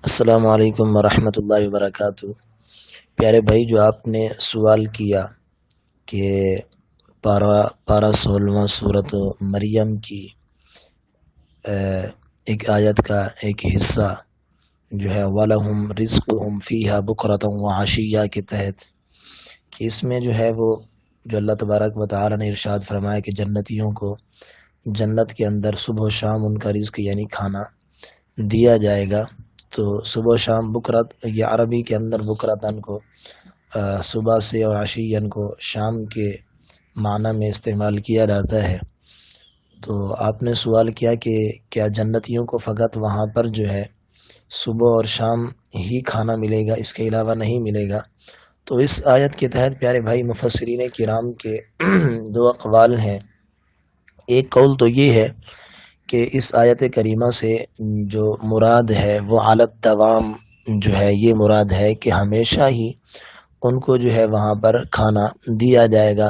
السلام علیکم ورحمۃ اللہ وبرکاتہ۔ پیارے بھائی، جو آپ نے سوال کیا کہ پارہ 16واں سورت مریم کی ایک آیت کا ایک حصہ جو ہے وَلَهُمْ رِزْقُهُمْ فِيهَا بُكْرَةً وَعَشِيًّا کے تحت، کہ اس میں جو ہے وہ جو اللہ تبارک و تعالی نے ارشاد فرمایا کہ جنتیوں کو جنت کے اندر صبح و شام ان کا رزق یعنی کھانا دیا جائے گا۔ تو صبح و شام بکرت، یہ عربی کے اندر بکرتن کو صبح سے اور عشیًا کو شام کے معنی میں استعمال کیا جاتا ہے۔ تو آپ نے سوال کیا کہ کیا جنتیوں کو فقط وہاں پر جو ہے صبح اور شام ہی کھانا ملے گا، اس کے علاوہ نہیں ملے گا؟ تو اس آیت کے تحت پیارے بھائی مفسرین کرام کے دو اقوال ہیں۔ ایک قول تو یہ ہے کہ اس آیت کریمہ سے جو مراد ہے وہ علی الدوام جو ہے یہ مراد ہے کہ ہمیشہ ہی ان کو جو ہے وہاں پر کھانا دیا جائے گا۔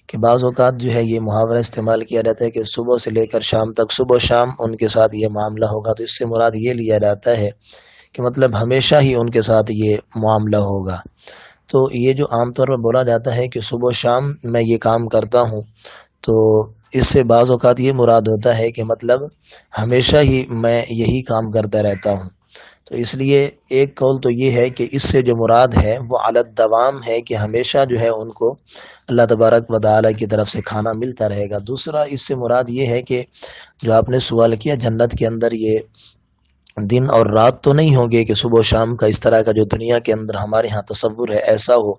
کہ بعض اوقات جو ہے یہ محاورہ استعمال کیا جاتا ہے کہ صبح سے لے کر شام تک، صبح و شام ان کے ساتھ یہ معاملہ ہوگا، تو اس سے مراد یہ لیا جاتا ہے کہ مطلب ہمیشہ ہی ان کے ساتھ یہ معاملہ ہوگا۔ تو یہ جو عام طور پر بولا جاتا ہے کہ صبح و شام میں یہ کام کرتا ہوں، تو اس سے بعض اوقات یہ مراد ہوتا ہے کہ مطلب ہمیشہ ہی میں یہی کام کرتا رہتا ہوں۔ تو اس لیے ایک قول تو یہ ہے کہ اس سے جو مراد ہے وہ علی الدوام ہے کہ ہمیشہ جو ہے ان کو اللہ تبارک و تعالی کی طرف سے کھانا ملتا رہے گا۔ دوسرا اس سے مراد یہ ہے کہ جو آپ نے سوال کیا جنت کے اندر یہ دن اور رات تو نہیں ہوں گے کہ صبح و شام کا اس طرح کا جو دنیا کے اندر ہمارے ہاں تصور ہے ایسا ہو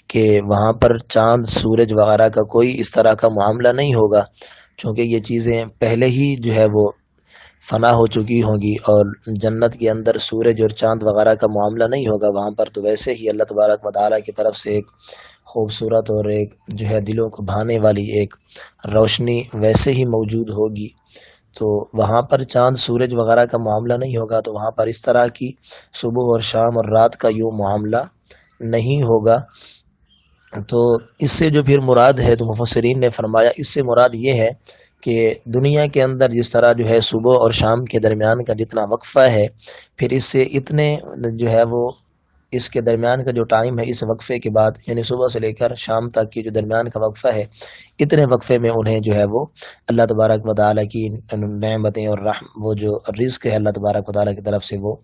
کہ وہاں پر چاند سورج وغیرہ کا کوئی اس طرح کا معاملہ نہیں ہوگا، چونکہ یہ چیزیں پہلے ہی جو ہے وہ فنا ہو چکی ہوں گی، اور جنت کے اندر سورج اور چاند وغیرہ کا معاملہ نہیں ہوگا وہاں پر۔ تو ویسے ہی اللہ تبارک و تعالیٰ کی طرف سے ایک خوبصورت اور ایک جو ہے دلوں کو بھانے والی ایک روشنی ویسے ہی موجود ہوگی، تو وہاں پر چاند سورج وغیرہ کا معاملہ نہیں ہوگا، تو وہاں پر اس طرح کی صبح اور شام اور رات کا یوں معاملہ نہیں ہوگا۔ تو اس سے جو پھر مراد ہے تو مفسرین نے فرمایا اس سے مراد یہ ہے کہ دنیا کے اندر جس طرح جو ہے صبح اور شام کے درمیان کا جتنا وقفہ ہے، پھر اس سے اتنے جو ہے وہ اس کے درمیان کا جو ٹائم ہے اس وقفے کے بعد، یعنی صبح سے لے کر شام تک کی جو درمیان کا وقفہ ہے، اتنے وقفے میں انہیں جو ہے وہ اللہ تبارک و تعالیٰ کی نعمتیں اور وہ جو رزق ہے اللہ تبارک و تعالیٰ کی طرف سے وہ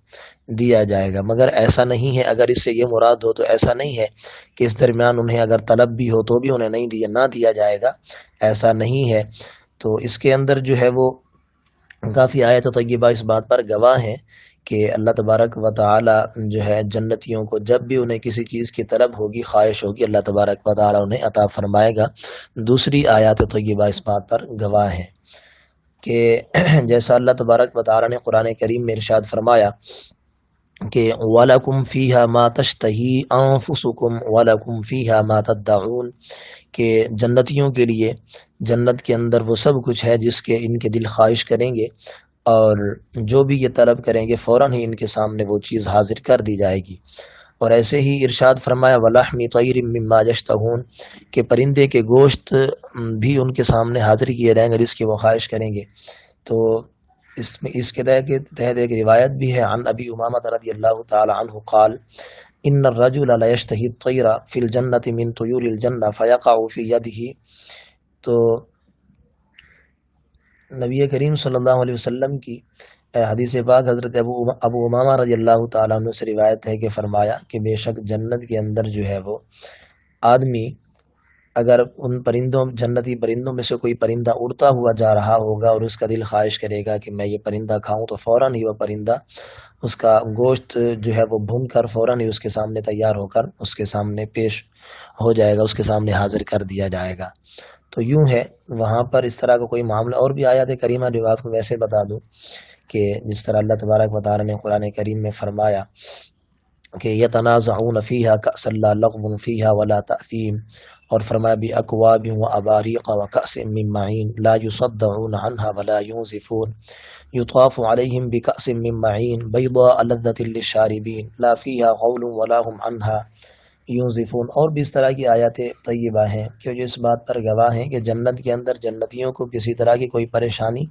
دیا جائے گا۔ مگر ایسا نہیں ہے، اگر اس سے یہ مراد ہو تو ایسا نہیں ہے کہ اس درمیان انہیں اگر طلب بھی ہو تو بھی انہیں نہ دیا جائے گا، ایسا نہیں ہے۔ تو اس کے اندر جو ہے وہ کافی آیت طیبہ اس بات پر گواہ ہیں کہ اللہ تبارک و تعالی جو ہے جنتیوں کو جب بھی انہیں کسی چیز کی طلب ہوگی، خواہش ہوگی، اللہ تبارک و تعالی انہیں عطا فرمائے گا۔ دوسری آیات طیبہ اس بات پر گواہ ہیں کہ جیسا اللہ تبارک و تعالی نے قرآن کریم میں ارشاد فرمایا کہ وَلَكُمْ فِيهَا مَا تَشْتَهِي أَنفُسُكُمْ وَلَكُمْ فِيهَا مَا تَدَّعُونَ، کہ جنتیوں کے لیے جنت کے اندر وہ سب کچھ ہے جس کے ان کے دل خواہش کریں گے، اور جو بھی یہ طلب کریں گے فوراً ہی ان کے سامنے وہ چیز حاضر کر دی جائے گی۔ اور ایسے ہی ارشاد فرمایا وَلَحْمِ طَيْرٍ مِّمَّا يَشْتَهُونَ، کہ پرندے کے گوشت بھی ان کے سامنے حاضر کیے جائیں گے جس کی وہ خواہش کریں گے۔ تو اس کے تحت ایک روایت بھی ہے عن ابی امامہ رضی اللہ تعالی عنہ قال ان الرجل لا يشتهي الطير في الجنة من طيور الجنة فيقع في يده۔ تو نبی کریم صلی اللہ علیہ وسلم کی حدیث پاک حضرت ابو امامہ رضی اللہ تعالیٰ عنہ سے روایت ہے کہ فرمایا کہ بے شک جنت کے اندر جو ہے وہ آدمی اگر ان جنتی پرندوں میں سے کوئی پرندہ اڑتا ہوا جا رہا ہوگا اور اس کا دل خواہش کرے گا کہ میں یہ پرندہ کھاؤں، تو فوراً ہی وہ پرندہ اس کا گوشت جو ہے وہ بھون کر فوراً ہی اس کے سامنے تیار ہو کر اس کے سامنے پیش ہو جائے گا، اس کے سامنے حاضر کر دیا جائے گا۔ تو یوں ہے وہاں پر اس طرح کا کوئی معاملہ۔ اور بھی آیات کریمہ جو آپ کو ویسے بتا دوں کہ جس طرح اللہ تبارک و تعالی نے قرآن کریم میں فرمایا کہ یتنازعون فیہا کأس لا لغو فیہا ولا تأثیم، اور فرمایا بأکواب وأباریق وکأس من معین لا یصدعون عنہا ولا ینزفون یطاف علیہم بکأس من معین بیضاء لذۃ للشاربین لا فیہا غول ولا هم عنہا ینزفون، اور بھی اس طرح کی آیات طیبہ ہیں کہ جو اس بات پر گواہ ہیں کہ جنت کے اندر جنتیوں کو کسی طرح کی کوئی پریشانی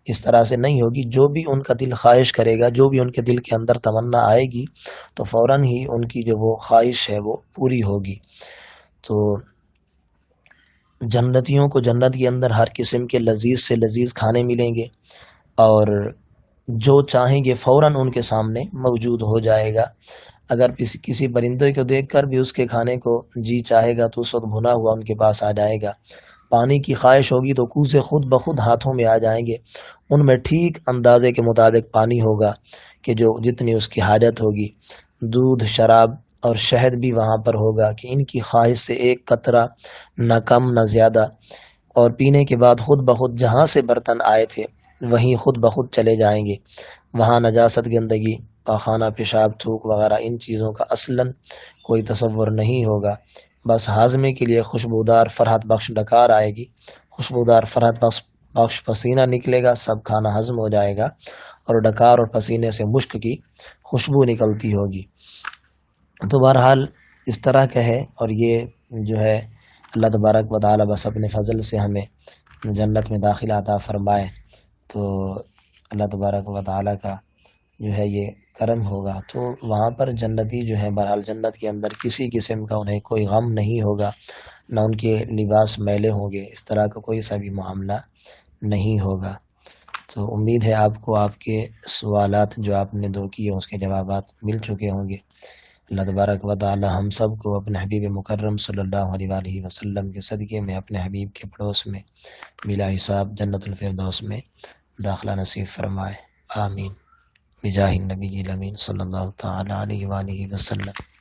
اس طرح سے نہیں ہوگی. جو بھی ان کا دل خواہش کرے گا، جو بھی ان کے دل کے اندر تمنا آئے گی تو فوراً ہی ان کی جو وہ خواہش ہے وہ پوری ہوگی. تو جنتیوں کو جنت کے اندر ہر قسم کے لذیذ سے لذیذ کھانے ملیں گے، اور جو چاہیں گے فوراً ان کے سامنے موجود ہو جائے گا. اگر کسی پرندے کو دیکھ کر بھی اس کے کھانے کو جی چاہے گا تو اس وقت بھنا ہوا ان کے پاس آ جائے گا. پانی کی خواہش ہوگی تو کوزے خود بخود ہاتھوں میں آ جائیں گے، ان میں ٹھیک اندازے کے مطابق پانی ہوگا کہ جو جتنی اس کی حاجت ہوگی. دودھ، شراب اور شہد بھی وہاں پر ہوگا کہ ان کی خواہش سے ایک قطرہ نہ کم نہ زیادہ، اور پینے کے بعد خود بخود جہاں سے برتن آئے تھے وہیں خود بخود چلے جائیں گے. وہاں نجاست، گندگی، پاخانہ، پیشاب، تھوک وغیرہ ان چیزوں کا اصلاً کوئی تصور نہیں ہوگا. بس ہاضمے کے لیے خوشبودار فرحت بخش ڈکار آئے گی، خوشبودار فرحت بخش پسینہ نکلے گا، سب کھانا ہضم ہو جائے گا، اور ڈکار اور پسینے سے مشک کی خوشبو نکلتی ہوگی. تو بہرحال اس طرح کا ہے، اور یہ جو ہے اللہ تبارک و تعالی بس اپنے فضل سے ہمیں جنت میں داخلہ عطا فرمائے. تو اللہ تبارک و تعالی کا جو ہے یہ کرم ہوگا تو وہاں پر جنتی جو ہے بہرحال جنت کے اندر کسی قسم کا انہیں کوئی غم نہیں ہوگا، نہ ان کے لباس میلے ہوں گے، اس طرح کا کوئی سا بھی معاملہ نہیں ہوگا. تو امید ہے آپ کو آپ کے سوالات جو آپ نے دو کیے اس کے جوابات مل چکے ہوں گے. اللہ تبارک و تعالی ہم سب کو اپنے حبیب مکرم صلی اللہ علیہ وآلہ وسلم کے صدقے میں اپنے حبیب کے پڑوس میں بلا حساب جنت الفردوس میں داخلہ نصیب فرمائے. آمین بجاہ النبی الامین صلی اللہ تعالی علیہ وآلہ وسلم.